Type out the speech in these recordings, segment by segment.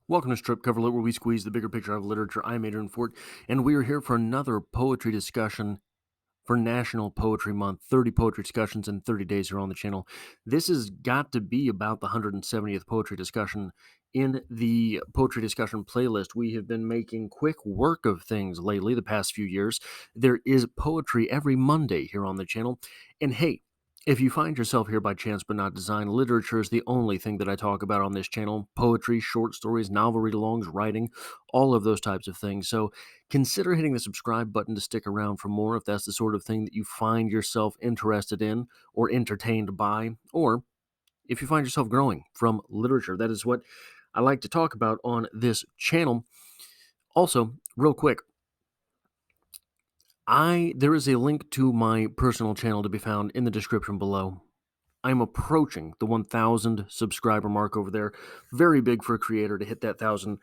Welcome to Strip Cover Lit, where we squeeze the bigger picture out of literature. I'm Adrian Fort, and we are here for another poetry discussion for National Poetry Month. 30 poetry discussions in 30 days here on the channel. This has got to be about the 170th poetry discussion in the poetry discussion playlist. We have been making quick work of things lately, the past few years. There is poetry every Monday here on the channel. And hey, if you find yourself here by chance but not design, literature is the only thing that I talk about on this channel. Poetry, short stories, novel read-alongs, writing, all of those types of things. So consider hitting the subscribe button to stick around for more if that's the sort of thing that you find yourself interested in or entertained by, or if you find yourself growing from literature. That is what I like to talk about on this channel. Also, real quick, there is a link to my personal channel to be found in the description below. I'm approaching the 1,000 subscriber mark over there. Very big for a creator to hit that 1,000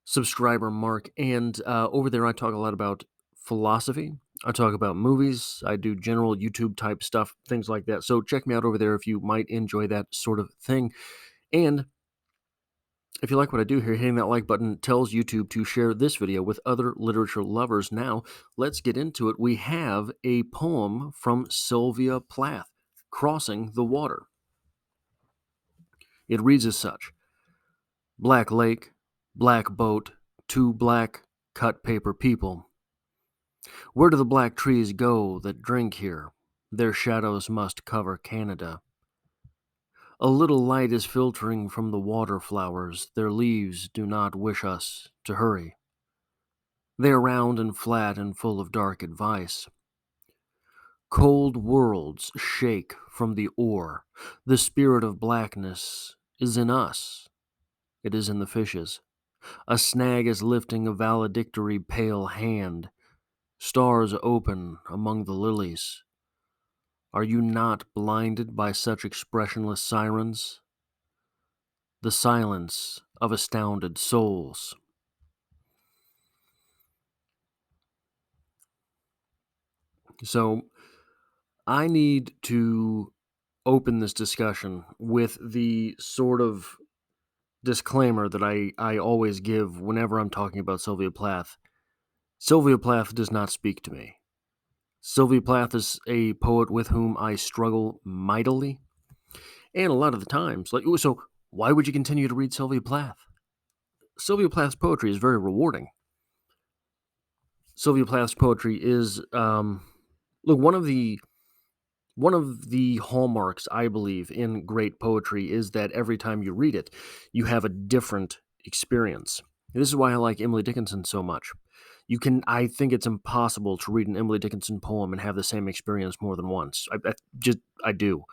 subscriber mark. And over there, I talk a lot about philosophy. I talk about movies. I do general YouTube type stuff, things like that. So check me out over there if you might enjoy that sort of thing. And if you like what I do here, hitting that like button tells YouTube to share this video with other literature lovers. Now, let's get into it. We have a poem from Sylvia Plath, Crossing the Water. It reads as such: Black lake, black boat, two black cut paper people. Where do the black trees go that drink here? Their shadows must cover Canada. A little light is filtering from the water flowers. Their leaves do not wish us to hurry. They are round and flat and full of dark advice. Cold worlds shake from the ore. The spirit of blackness is in us. It is in the fishes. A snag is lifting a valedictory pale hand. Stars open among the lilies. Are you not blinded by such expressionless sirens? The silence of astounded souls. So, I need to open this discussion with the sort of disclaimer that I always give whenever I'm talking about Sylvia Plath. Sylvia Plath does not speak to me. Sylvia Plath is a poet with whom I struggle mightily. And a lot of the times, so why would you continue to read Sylvia Plath? Sylvia Plath's poetry is very rewarding. Sylvia Plath's poetry is, look, one of the hallmarks, I believe, in great poetry is that every time you read it, you have a different experience. This is why I like Emily Dickinson so much. I think it's impossible to read an Emily Dickinson poem and have the same experience more than once. I do.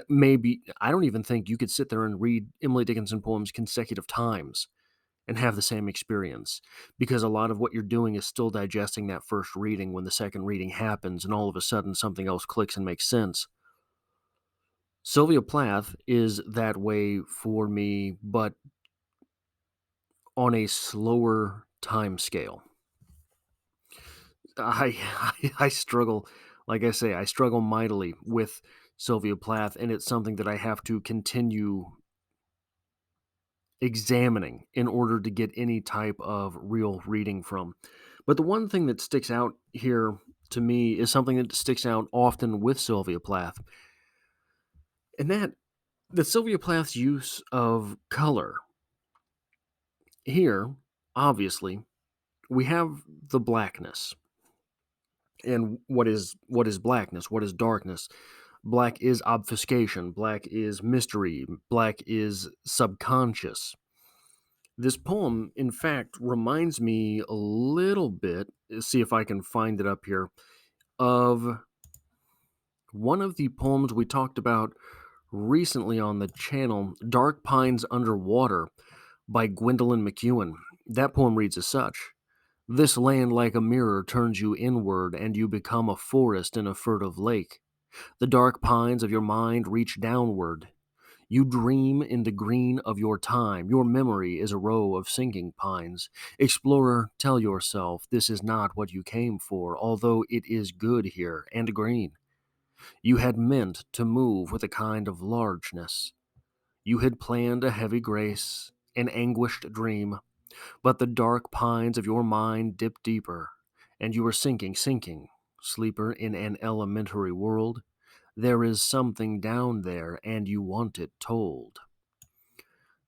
Maybe, I don't even think you could sit there and read Emily Dickinson poems consecutive times and have the same experience, because a lot of what you're doing is still digesting that first reading when the second reading happens and all of a sudden something else clicks and makes sense. Sylvia Plath is that way for me, but on a slower time scale. I struggle, like I say, I struggle mightily with Sylvia Plath, and it's something that I have to continue examining in order to get any type of real reading from. But the one thing that sticks out here to me is something that sticks out often with Sylvia Plath, and that Sylvia Plath's use of color. Here, obviously, we have the blackness. And what is blackness? What is darkness? Black is obfuscation, black is mystery, black is subconscious. This poem, in fact, reminds me a little bit, see if I can find it up here, of one of the poems we talked about recently on the channel, Dark Pines Underwater by Gwendolyn McEwen. That poem reads as such: This land like a mirror turns you inward, and you become a forest in a furtive lake. The dark pines of your mind reach downward. You dream in the green of your time. Your memory is a row of sinking pines. Explorer, tell yourself this is not what you came for, although it is good here and green. You had meant to move with a kind of largeness. You had planned a heavy grace, an anguished dream, but the dark pines of your mind dip deeper, and you are sinking, sinking, sleeper in an elementary world. There is something down there, and you want it told.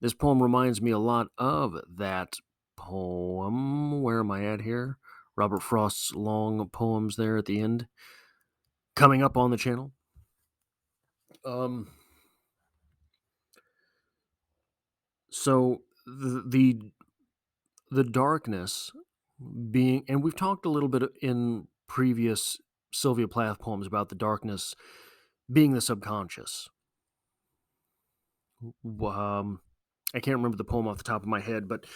This poem reminds me a lot of that poem. Where am I at here? Robert Frost's long poems there at the end, coming up on the channel. Um, so the darkness being, and we've talked a little bit in previous Sylvia Plath poems about the darkness being the subconscious. I can't remember the poem off the top of my head, but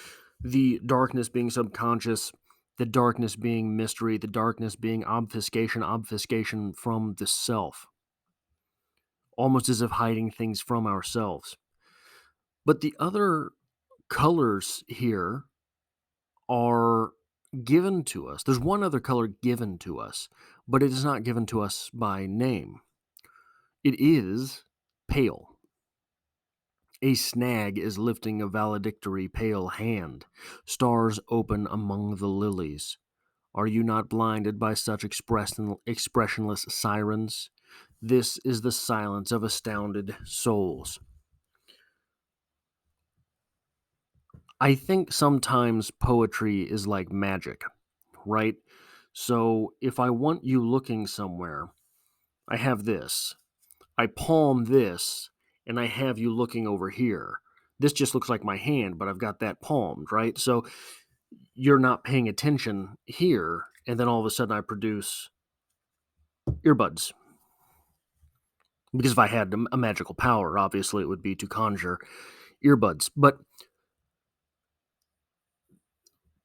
the darkness being subconscious, the darkness being mystery, the darkness being obfuscation, obfuscation from the self, almost as if hiding things from ourselves. But the other colors here are given to us. There's one other color given to us, but it is not given to us by name. It is pale. A snag is lifting a valedictory pale hand. Stars open among the lilies. Are you not blinded by such expressionless sirens? This is the silence of astounded souls. I think sometimes poetry is like magic, right? So if I want you looking somewhere, I have this. I palm this, and I have you looking over here. This just looks like my hand, but I've got that palmed, right? So you're not paying attention here, and then all of a sudden I produce earbuds. Because if I had a magical power, obviously it would be to conjure earbuds. But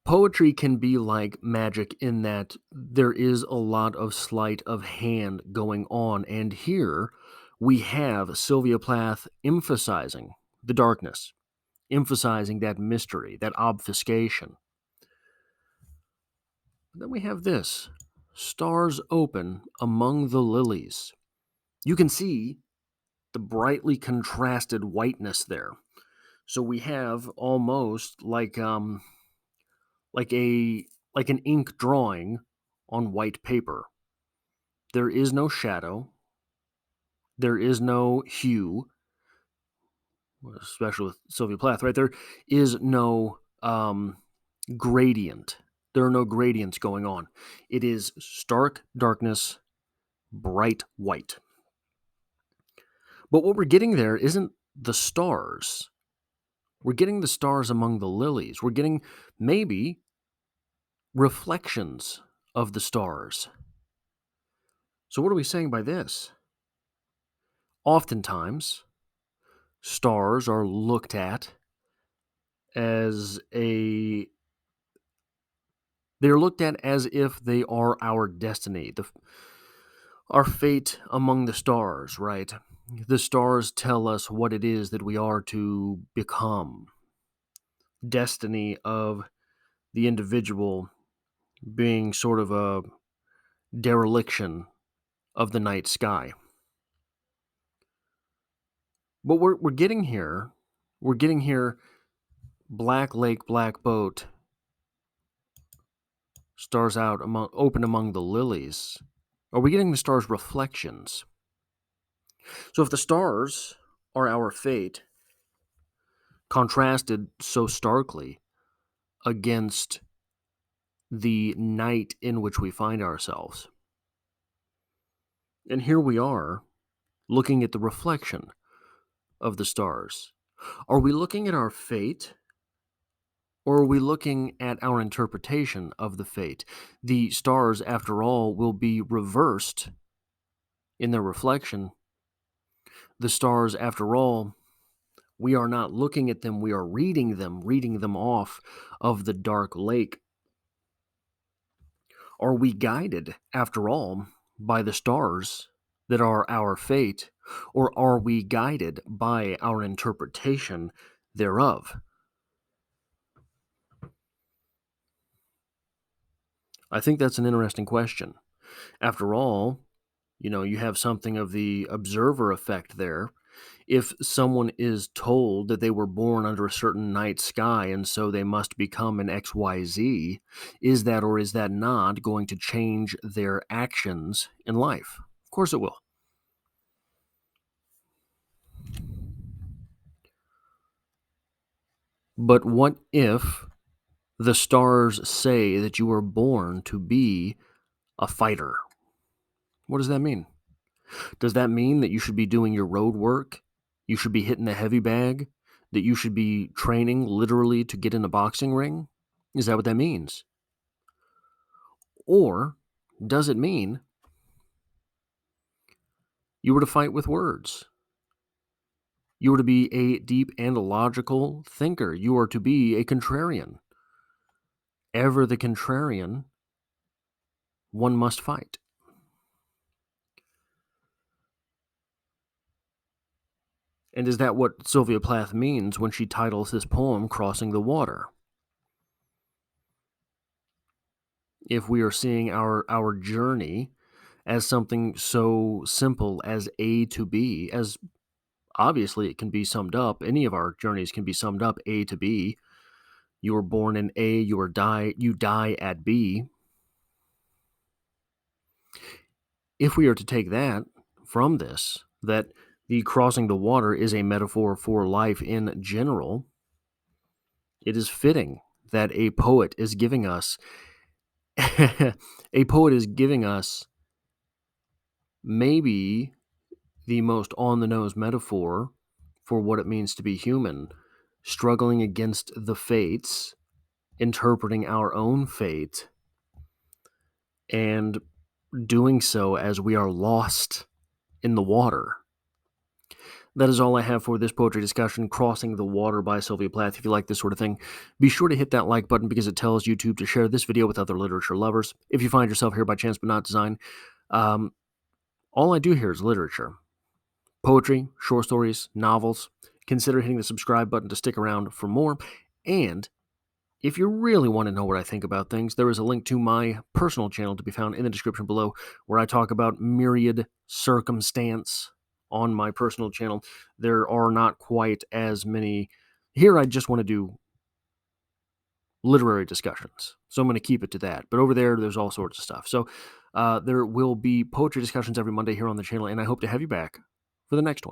poetry can be like magic in that there is a lot of sleight of hand going on. And here we have Sylvia Plath emphasizing the darkness, emphasizing that mystery, that obfuscation. Then we have this: stars open among the lilies. You can see the brightly contrasted whiteness there. So we have almost like a like an ink drawing on white paper. There is no shadow, there is no hue, especially with Sylvia Plath, right? There is no gradient. There are no gradients going on. It is stark darkness, bright white. But what we're getting there isn't the stars. We're getting the stars among the lilies. We're getting maybe reflections of the stars. So, what are we saying by this? Oftentimes, stars are looked at as they're looked at as if they are our destiny, our fate among the stars, right? The stars tell us what it is that we are to become. Destiny of the individual being sort of a dereliction of the night sky. But we're getting here. We're getting here. Black lake, black boat. Stars out open among the lilies. Are we getting the stars' reflections? So if the stars are our fate, contrasted so starkly against the night in which we find ourselves, and here we are looking at the reflection of the stars. Are we looking at our fate, or are we looking at our interpretation of the fate? The stars, after all, will be reversed in their reflection. The stars, after all, we are not looking at them, we are reading them off of the dark lake. Are we guided, after all, by the stars that are our fate, or are we guided by our interpretation thereof? I think that's an interesting question. After all, you have something of the observer effect there. If someone is told that they were born under a certain night sky and so they must become an XYZ, is that or is that not going to change their actions in life? Of course it will. But what if the stars say that you were born to be a fighter? What does that mean? Does that mean that you should be doing your road work? You should be hitting the heavy bag? That you should be training literally to get in a boxing ring? Is that what that means? Or does it mean you were to fight with words? You were to be a deep and logical thinker. You are to be a contrarian. Ever the contrarian, one must fight. And is that what Sylvia Plath means when she titles this poem Crossing the Water? If we are seeing our journey as something so simple as A to B, as obviously it can be summed up, any of our journeys can be summed up A to B. You were born in A, you die at B. If we are to take that from this, that the crossing the water is a metaphor for life in general, it is fitting that a poet is giving us maybe the most on the nose metaphor for what it means to be human, struggling against the fates, interpreting our own fate, and doing so as we are lost in the water. That is all I have for this poetry discussion, Crossing the Water by Sylvia Plath. If you like this sort of thing, be sure to hit that like button because it tells YouTube to share this video with other literature lovers. If you find yourself here by chance but not design, all I do here is literature. Poetry, short stories, novels. Consider hitting the subscribe button to stick around for more. And if you really want to know what I think about things, there is a link to my personal channel to be found in the description below where I talk about myriad circumstance on my personal channel. There are not quite as many. Here I just want to do literary discussions, so I'm going to keep it to that. But over there, there's all sorts of stuff. So there will be poetry discussions every Monday here on the channel, and I hope to have you back for the next one.